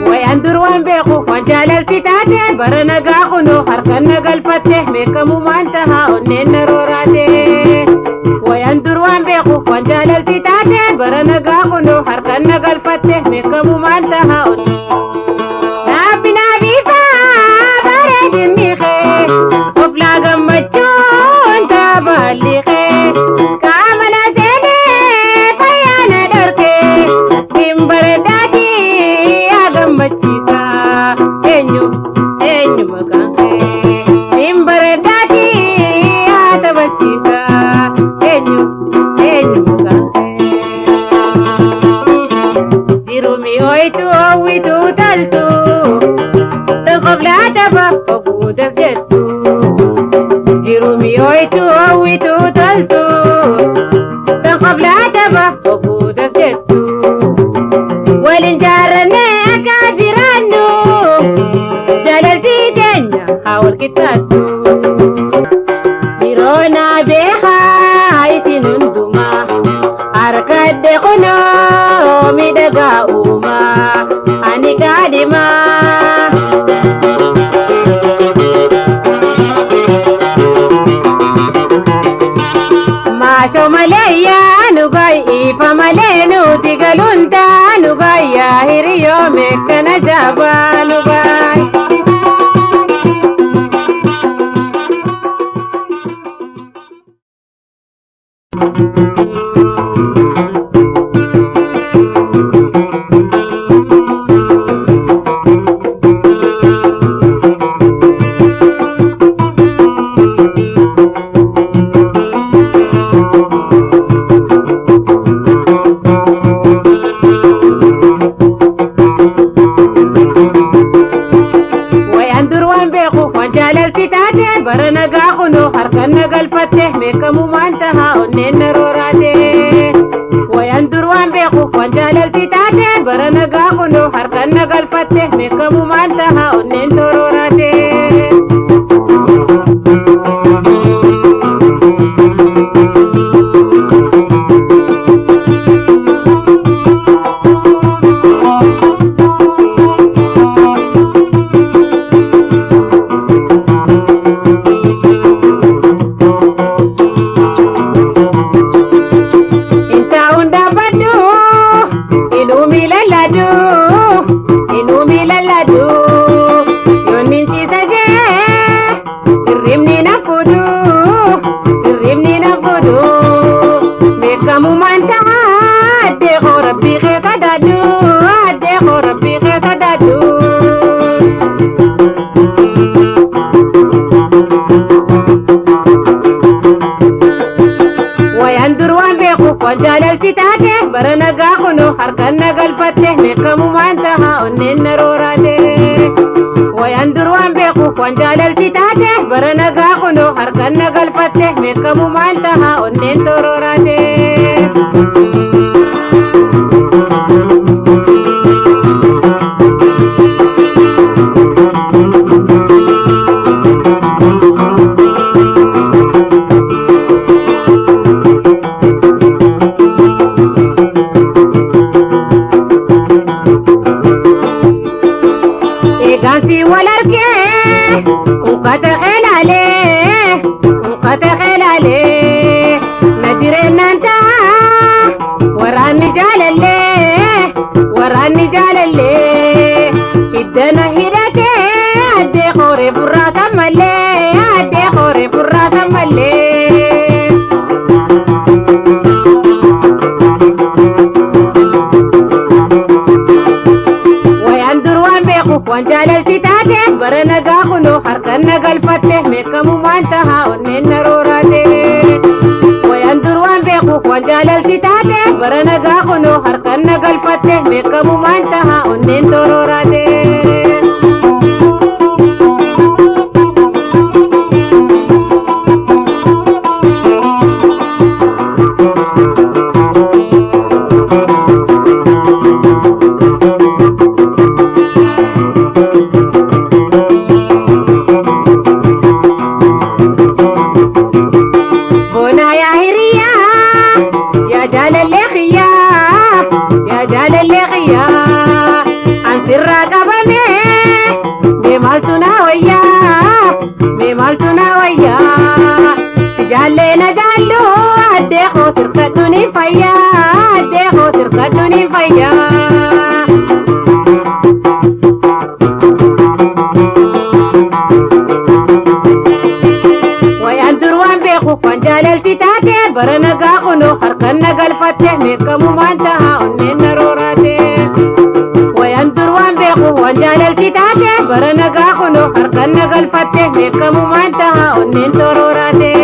وين دروان بيخو وانجال الفتاتين برنا قاخنو حركنا قلفتة ميكمو ما انتهى ونين نروراتي وين دروان بيخو وانجال الفتاتين برنا قاخنو حركنا قلفتة ميكمو ما انتهى نابي نابي فا بارد النيخي وبلا قمتشون تابالي خي كامنا زيني فيانا دركي برداتي يا قمتشيكا enyu makange bرداتي يا تبتشيكا enyu makange dirumi oitu owitu taltu قبل عتبة وقود بجدو جيرومي اويتو اويتو تلتو قبل عتبة وقود بجدو والانجارنا كادرانو جلالتي دنيا حاول كتاتو ميرونا بيخا عايزين اندوما حركات دقنو ميدقا اوما اني قادمة شو مليا نغاي فملينو تقلون تا نغاي يا هيريو مكنا جابا نغاي برنا قاخنو حركنا قلفتة ميكمو ما انتهى ونين نروراتي وين دروان بيخو وانجال الفتاتة برنا قاخنو حركنا قلفتة ميكمو ما انتهى ونين نروراتي وانجال الفتاتة برنا قاخنو حركنا قلفتة ميكمو ما انتهى ونين نروراتي وين دروان بيخو وانجال الفتاتة برنا قاخنو حركنا قلفتة ميكمو ما انتهى ونين نروراتي غانسي والاركي وقتخيل عليه وقتخيل عليه نديرين انت وراني جال الليه وراني جال الليه ادنا هيرتي ادي خوري براسة مليه ادي خوري براسة مليه وانجال الفتاتة برنا قاخنو حركنا قلفتة ميكمو ما انتهى ونين نروراتي وين دروان بيخو وانجال الفتاتة برنا قاخنو حركنا قلفتة ميكمو ما انتهى ونين نروراتي jaalallee qiyyaa an sirraa qabame mee maaltu na wayyaa mee maaltu na wayyaa jaallee na jaallu addee koo sirkadhu ni fayyaa addee koo sirkadhu ni fayyaa. Kufan jaalalti taate bara nagaa kunoo harkaan na galfatte meeqamumaan tahaa onneen na rooraate. Wayaan dur waan beeku waan jaalalti taate bara nagaa kunoo harkaan na galfatte meeqamumaan tahaa onneen na rooraate.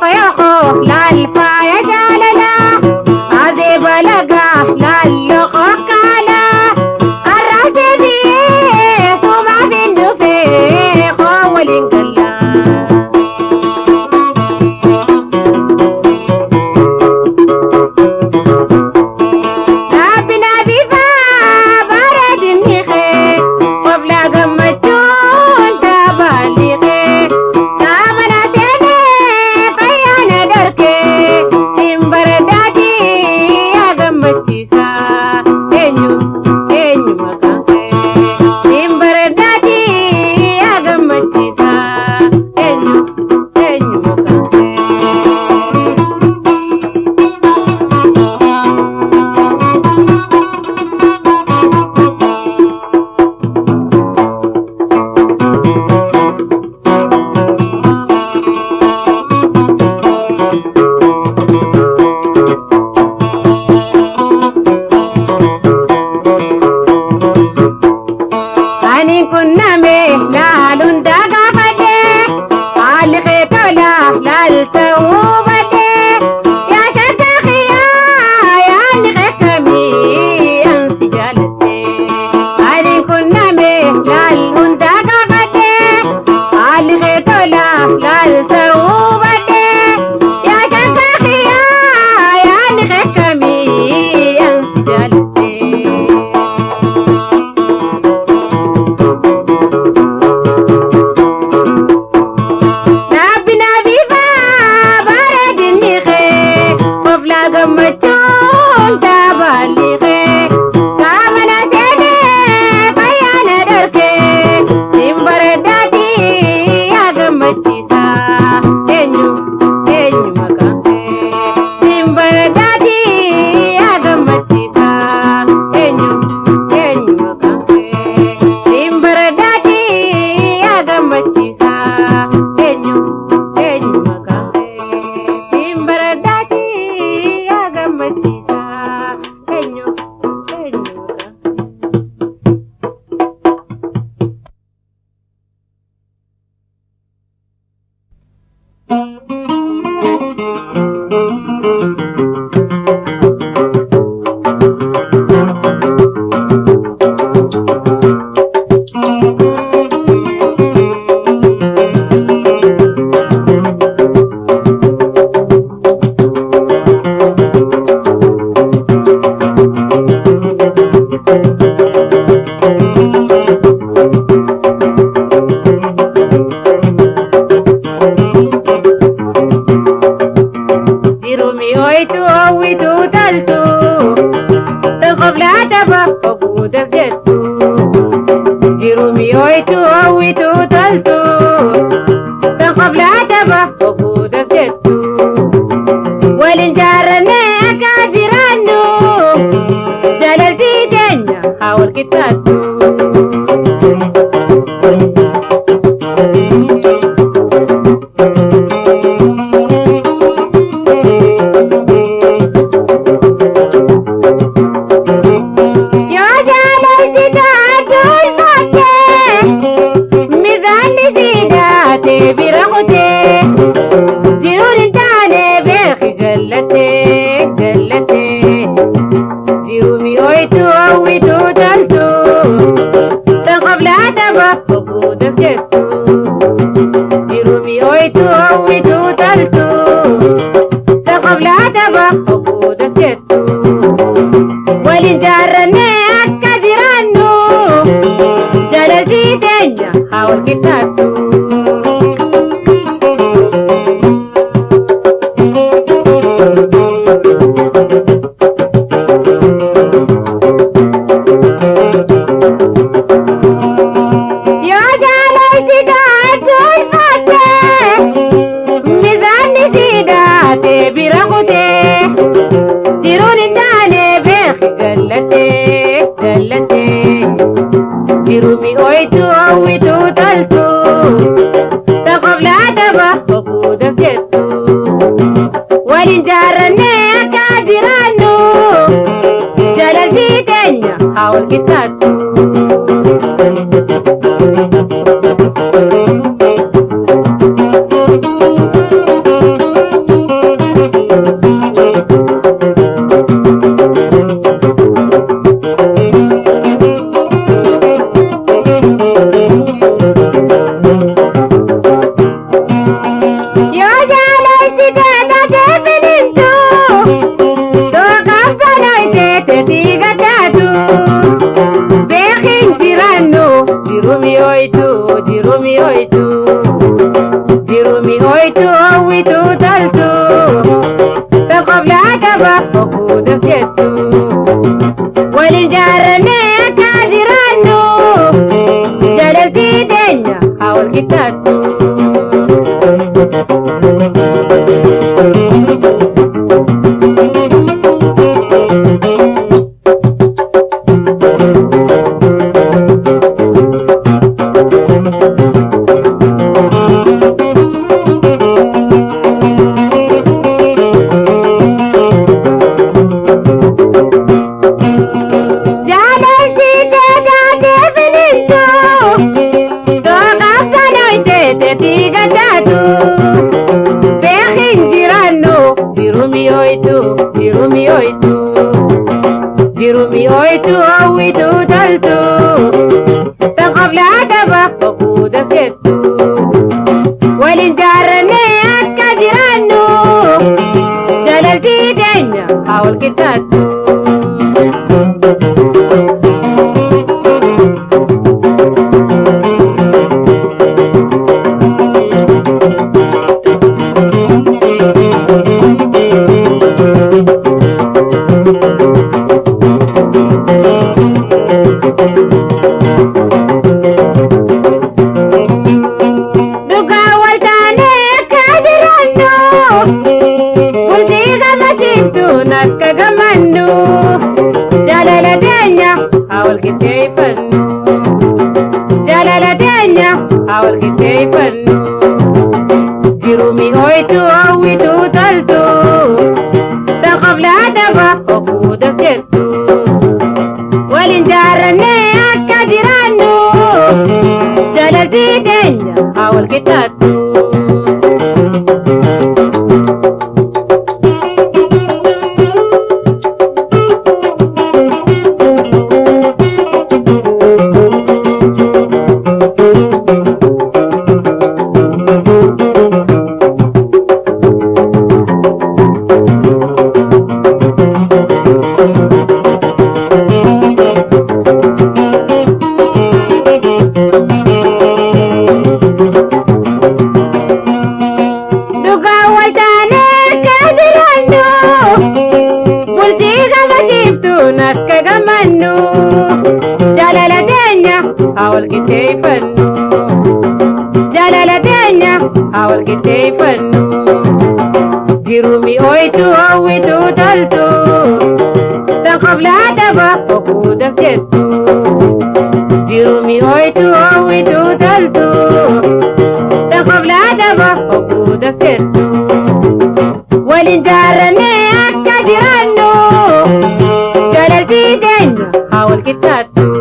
فيخو لا الفايا جاللا هذه بلقا لا اللقاق على الرجبي سمع بالنفيق والانقلا hoytu hawwitu taltu taqabla daba okuda kettu walin jaarane kaadirannu jalalti deenya hawal kitatu Dirumi oitu awitu taltu taqabla daba okuda kettu walin jaarane akka jirannu jalalti deenya hawal kitatu Dirumi hoytu hawwitu taltu taqabla daba okuda kettu walin jaarane akka jirannu jalalti deenya hawal kitatu hawal kitayfannu jalala deenya hawal kitayfannu dirumi oitu hawwitu taltu taqabla daba okuda kettu dirumi oitu hawwitu taltu taqabla daba okuda kettu walin jaarane akka jirannu jalalti deenya hawal kitatu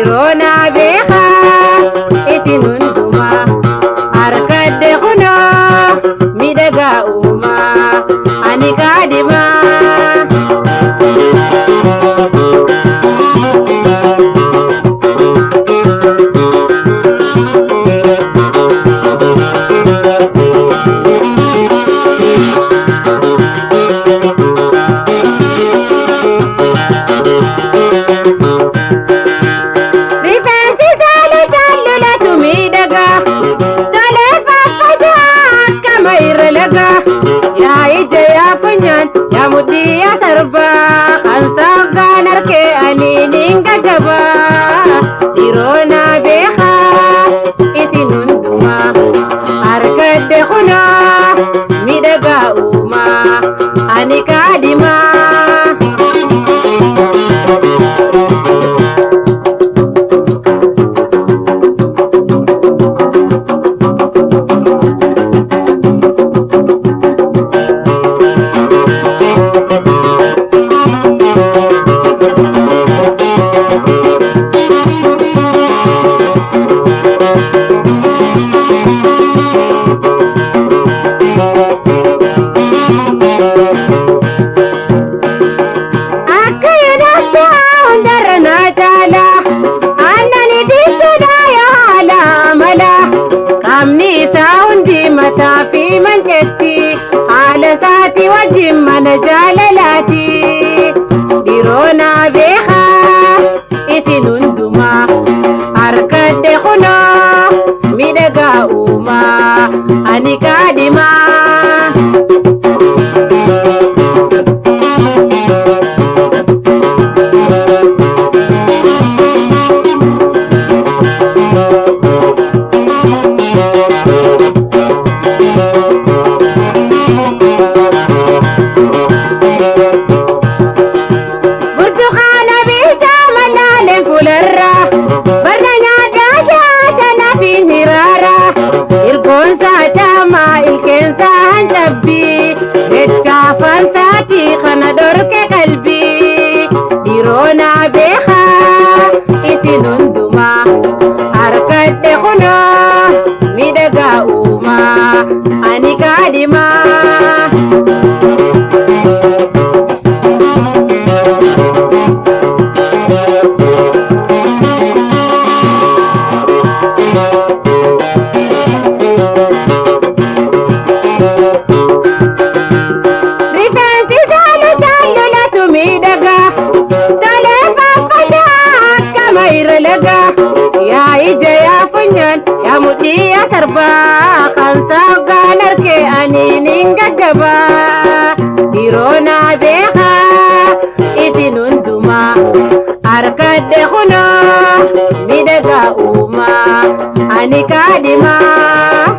dhiirona beekaa isin hundumaa harkadde kunoo miidhagaa uumaa ani kaadhimaa. Ya mudiya sarba kan saganar ke aninin gajaba dirona beha isinun duma harkadde khuna midaga uma anika dima. Tapi manjetti ala saati wajjin mana jaalalaati dhiirona beeka isin hundumaa harkadde kunoo miidhagaa uumaa ani kaadhimaa. Fantaati kana dorke qalbi dhiirona beeka isin hundumaa harkadde kunoo miidhagaa uumaa ani kaadhimaa. Ya mudiya sarba kan saganar ke aninin gajaba dhiirona beeka isin hundumaa harkadde kunoo miidhagaa uumaa ani kaadhimaa.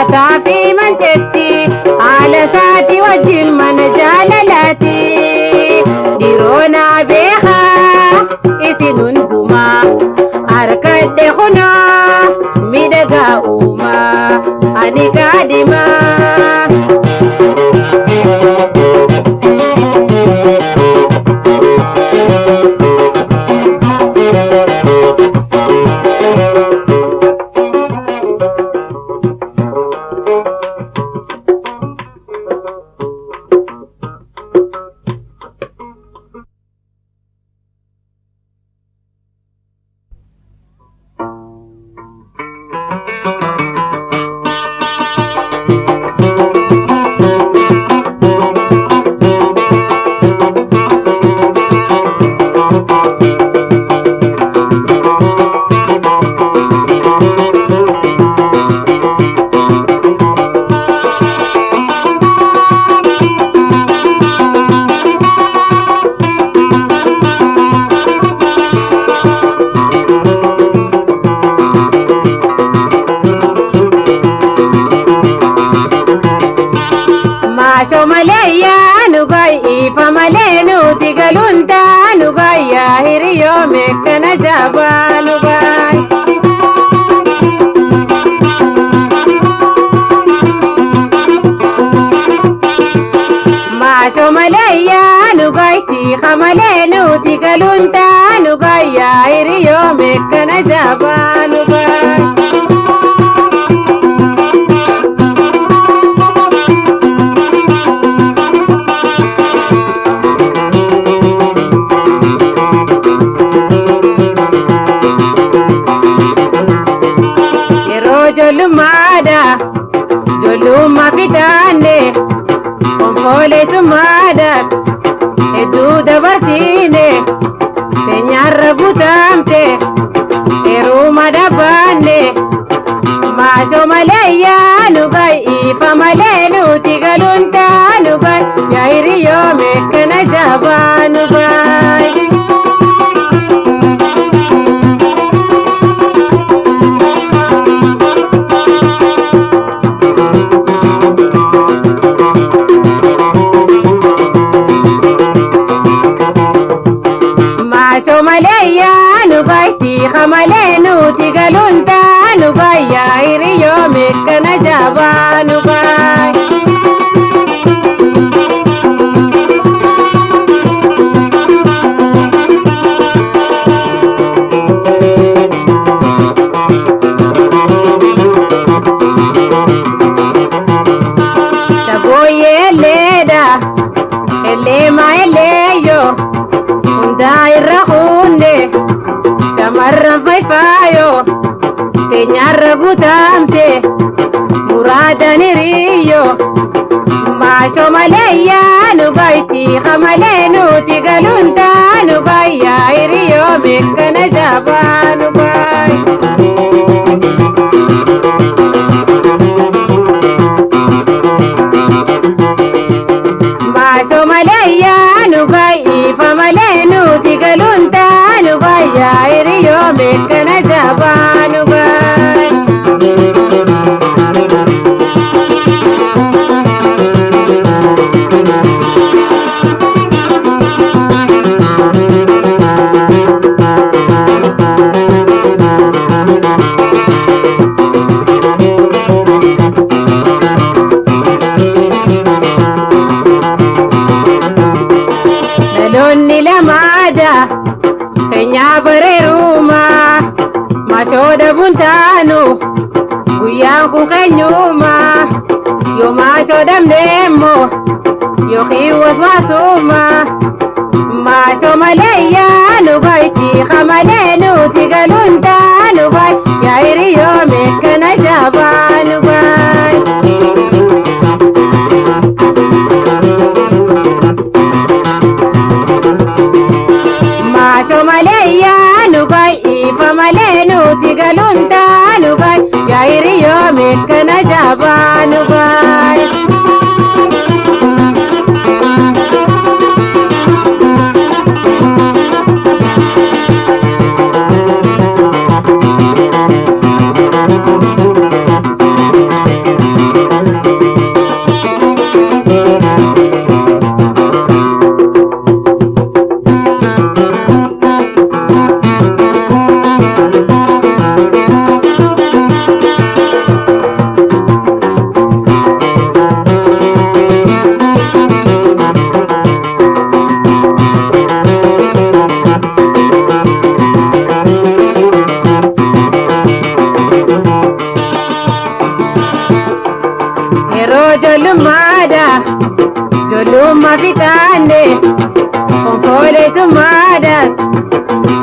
Tapi manjetti ala saati wajjin mana jaalalaati dhiirona beeka isin hundumaa harkadde kunoo miidhagaa uumaa ani kaadhimaa. galunta nugaya hiriyo mekana jabanugai masho malaya nugai ti khamalenu ti galunta nugaya hiriyo mekana jabanugai Jolu mapitane Onkole sumada Edu dabartine Tenyarra butamte Eru madabane Masho malaya nugai Ifa malenu tigalunta nugai Yairi yo mekana jaba nugai Malaya nugai ti khamalenu tigalunta nugai yairi yo mekana jaba nugai Shaboye leda elema eleyo Daira hunde Shamarran faifayo Tenyarra butamte Muradan iriyo Masho malaya nugai ti khamalenu tigalunta nugai yairiyo mekana jaba nugai Masho malaya nugai ifa malenu tigalunta nugai yairiyo mekana jaba nugai Kenya bareruma Mashoda buntanu Guyanku kenyuma Yo mashoda mnemo Yo khiwas wasuma Masho malaya nugai ti khamalenu tigalunta nugai Yairi yo mekana jaba nugai Masho malaya nugai ifa malenu tigalunta nugai yairi yo mekana jaba nugai Jolu mapitane Onkole sumada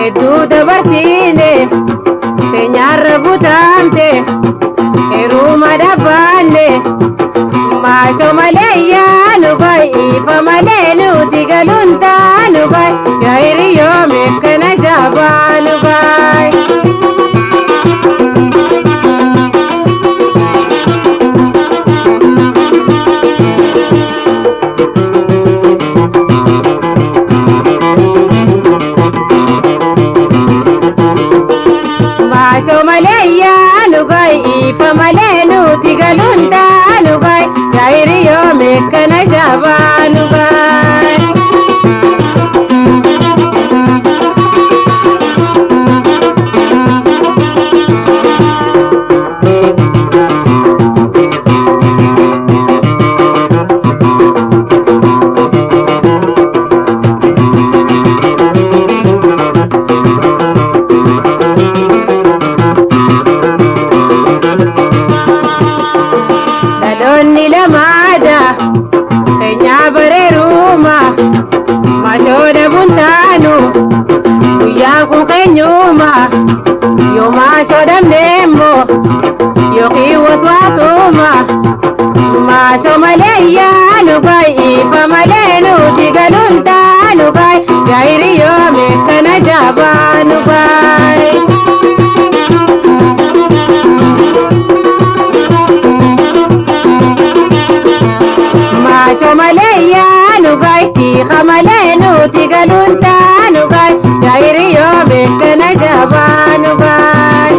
Edu dabartine Tenyarra butamte Eru madabane Masho malaya nugai ifa malenu tigalunta nugai yairi yo mekana jaba nugai Masho malaya nugai ifa malenu tigalunta nugai yairi yo mekana jaba nugai shodam demo yoki waswasuma ma shomaleya nubai ifa malenu digalunta nubai gairi yome kana jaba nubai ma shomaleya nubai ifa malenu digalunta nubai gairi yome kana jaba nubai